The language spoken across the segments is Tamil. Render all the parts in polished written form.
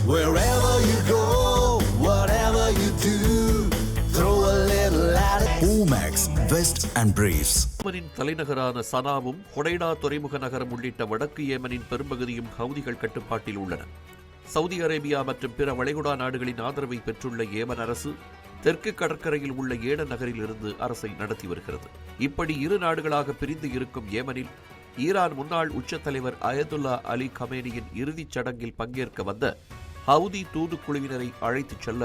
Wherever you go, whatever you do, throw a little at it. Omax, Vest and Briefs. ஏமனின் தலைநகரான சனாவும் ஹொடைடா துறைமுக நகரம் உள்ளிட்ட வடக்கு ஏமனின் பெரும்பகுதியும் ஹவுதிகள் கட்டுப்பாட்டில் உள்ளன. சவுதி அரேபியா மற்றும் பிற வளைகுடா நாடுகளின் ஆதரவை பெற்றுள்ள ஏமன் அரசு தெற்கு கடற்கரையில் உள்ள ஏடன் நகரில் இருந்து அரசை நடத்தி வருகிறது. இப்படி இரு நாடுகளாக பிரிந்து இருக்கும் ஏமனில் ஈரான் முன்னாள் உச்ச தலைவர் அயதுல்லா அலி கமேனியின் இறுதிச் சடங்கில் பங்கேற்க வந்த ஹவுதி தூதுக்குழுவினரை அழைத்துச் செல்ல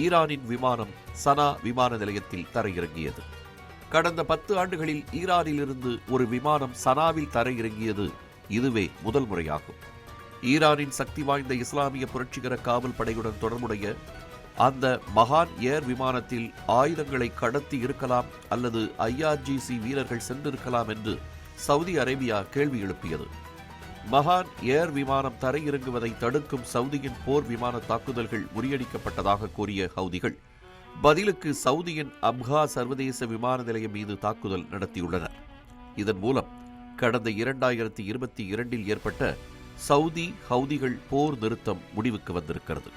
ஈரானின் விமானம் சனா விமான நிலையத்தில் தரையிறங்கியது. கடந்த 10 ஆண்டுகளில் ஈரானிலிருந்து ஒரு விமானம் சனாவில் தரையிறங்கியது இதுவே முதல் முறையாகும். ஈரானின் சக்தி வாய்ந்த இஸ்லாமிய புரட்சிகர காவல் படையுடன் தொடர்புடைய அந்த மகான் ஏர் விமானத்தில் ஆயுதங்களை கடத்தி இருக்கலாம் அல்லது IRGC வீரர்கள் சென்றிருக்கலாம் என்று சவுதி அரேபியா கேள்வி எழுப்பியது. மகான் ஏர் விமானம் தரையிறங்குவதை தடுக்கும் சவுதியின் போர் விமான தாக்குதல்கள் முறியடிக்கப்பட்டதாக கூறிய ஹவுதிகள் பதிலுக்கு சவுதியின் அப்ஹா சர்வதேச விமான நிலையம் மீது தாக்குதல் நடத்தியுள்ளனர். இதன் மூலம் கடந்த 2022 ஏற்பட்ட சவுதி ஹவுதிகள் போர் நிறுத்தம் முடிவுக்கு வந்திருக்கிறது.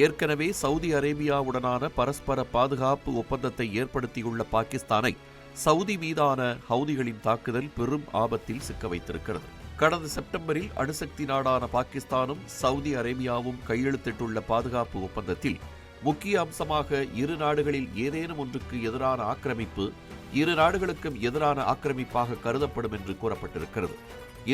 ஏற்கனவே சவுதி அரேபியாவுடனான பரஸ்பர பாதுகாப்பு ஒப்பந்தத்தை ஏற்படுத்தியுள்ள பாகிஸ்தானை சவுதி மீதான ஹவுதிகளின் தாக்குதல் பெரும் ஆபத்தில் சிக்க வைத்திருக்கிறது. கடந்த செப்டம்பரில் அணுசக்தி நாடான பாகிஸ்தானும் சவுதி அரேபியாவும் கையெழுத்திட்டுள்ள பாதுகாப்பு ஒப்பந்தத்தில் முக்கிய அம்சமாக இரு நாடுகளில் ஏதேனும் ஒன்றுக்கு எதிரான ஆக்கிரமிப்பு இரு நாடுகளுக்கும் எதிரான ஆக்கிரமிப்பாக கருதப்படும் என்று கூறப்பட்டிருக்கிறது.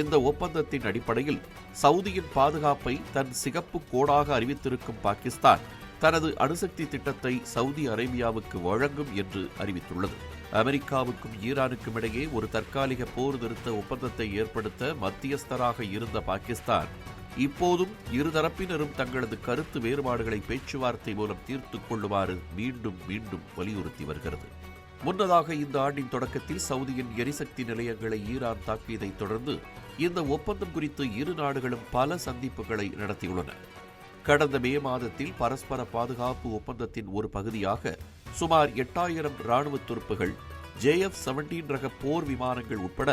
இந்த ஒப்பந்தத்தின் அடிப்படையில் சவுதியின் பாதுகாப்பை தன் சிகப்பு கோடாக அறிவித்திருக்கும் பாகிஸ்தான் தனது அணுசக்தி திட்டத்தை சவுதி அரேபியாவுக்கு வழங்கும் என்று அறிவித்துள்ளது. அமெரிக்காவுக்கும் ஈரானுக்கும் இடையே ஒரு தற்காலிக போர் நிறுத்த ஒப்பந்தத்தை ஏற்படுத்த மத்தியஸ்தராக இருந்த பாகிஸ்தான் இப்போதும் இருதரப்பினரும் தங்களது கருத்து வேறுபாடுகளை பேச்சுவார்த்தை மூலம் தீர்த்துக் கொள்ளுமாறு மீண்டும் மீண்டும் வலியுறுத்தி வருகிறது. முன்னதாக இந்த ஆண்டின் தொடக்கத்தில் சவுதியின் எரிசக்தி நிலையங்களை ஈரான் தாக்கியதைத் தொடர்ந்து இந்த ஒப்பந்தம் குறித்து இரு நாடுகளும் பல சந்திப்புகளை நடத்தியுள்ளன. கடந்த மே மாதத்தில் பரஸ்பர பாதுகாப்பு ஒப்பந்தத்தின் ஒரு பகுதியாக சுமார் 8000 ராணுவ துருப்புகள், JF-17 ரக போர் விமானங்கள் உட்பட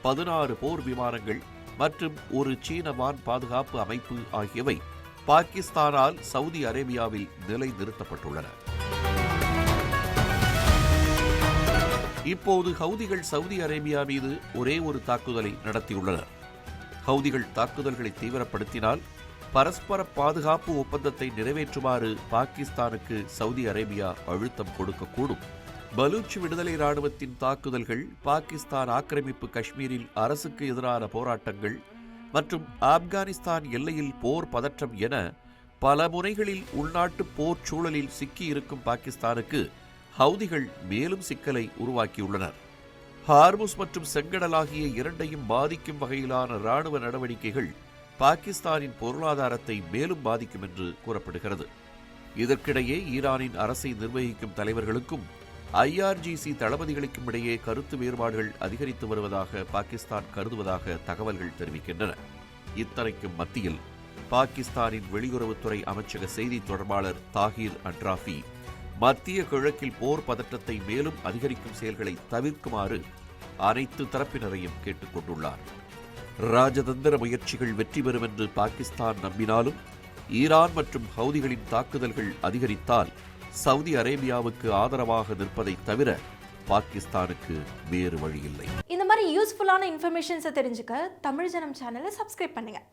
16 போர் விமானங்கள் மற்றும் ஒரு சீன வான் பாதுகாப்பு அமைப்பு ஆகியவை பாகிஸ்தானால் சவுதி அரேபியாவில் நிலைநிறுத்தப்பட்டுள்ளன. இப்போது ஹவுதிகள் சவுதி அரேபியா மீது ஒரே ஒரு தாக்குதலை நடத்தியுள்ளனர். ஹவுதிகள் தாக்குதல்களை தீவிரப்படுத்தினால் பரஸ்பர பாதுகாப்பு ஒப்பந்தத்தை நிறைவேற்றுமாறு பாகிஸ்தானுக்கு சவுதி அரேபியா அழுத்தம் கொடுக்கக்கூடும். பலூச் விடுதலை ராணுவத்தின் தாக்குதல்கள், பாகிஸ்தான் ஆக்கிரமிப்பு காஷ்மீரில் அரசுக்கு எதிரான போராட்டங்கள் மற்றும் ஆப்கானிஸ்தான் எல்லையில் போர் பதற்றம் என பல முனைகளில் உள்நாட்டு போர் சூழலில் சிக்கியிருக்கும் பாகிஸ்தானுக்கு ஹவுதிகள் மேலும் சிக்கலை உருவாக்கியுள்ளனர். ஹார்முஸ் மற்றும் செங்கடல் ஆகிய இரண்டையும் பாதிக்கும் வகையிலான ராணுவ நடவடிக்கைகள் பாகிஸ்தானின் பொருளாதாரத்தை மேலும் பாதிக்கும் என்று கூறப்படுகிறது. இதற்கிடையே ஈரானின் அரசை நிர்வகிக்கும் தலைவர்களுக்கும் IRGC தளபதிகளுக்கும் இடையே கருத்து வேறுபாடுகள் அதிகரித்து வருவதாக பாகிஸ்தான் கருதுவதாக தகவல்கள் தெரிவிக்கின்றன. இத்தனைக்கும் மத்தியில் பாகிஸ்தானின் வெளியுறவுத்துறை அமைச்சக செய்தி தொடர்பாளர் தாஹிர் அன்ராஃபி மத்திய கிழக்கில் போர் பதற்றத்தை மேலும் அதிகரிக்கும் செயல்களை தவிர்க்குமாறு அனைத்து தரப்பினரையும் கேட்டுக் கொண்டுள்ளார். ராஜதந்திர முயற்சிகள் வெற்றி பெறும் என்று பாகிஸ்தான் நம்பினாலும் ஈரான் மற்றும் ஹவுதிகளின் தாக்குதல்கள் அதிகரித்தால் சவுதி அரேபியாவுக்கு ஆதரவாக நிற்பதை தவிர பாகிஸ்தானுக்கு வேறு வழியில்லை. இந்த மாதிரி யூஸ்ஃபுல்லான இன்ஃபர்மேஷன்ஸை தெரிஞ்சுக்க தமிழ் ஜனம் சேனலை சப்ஸ்கிரைப் பண்ணுங்க.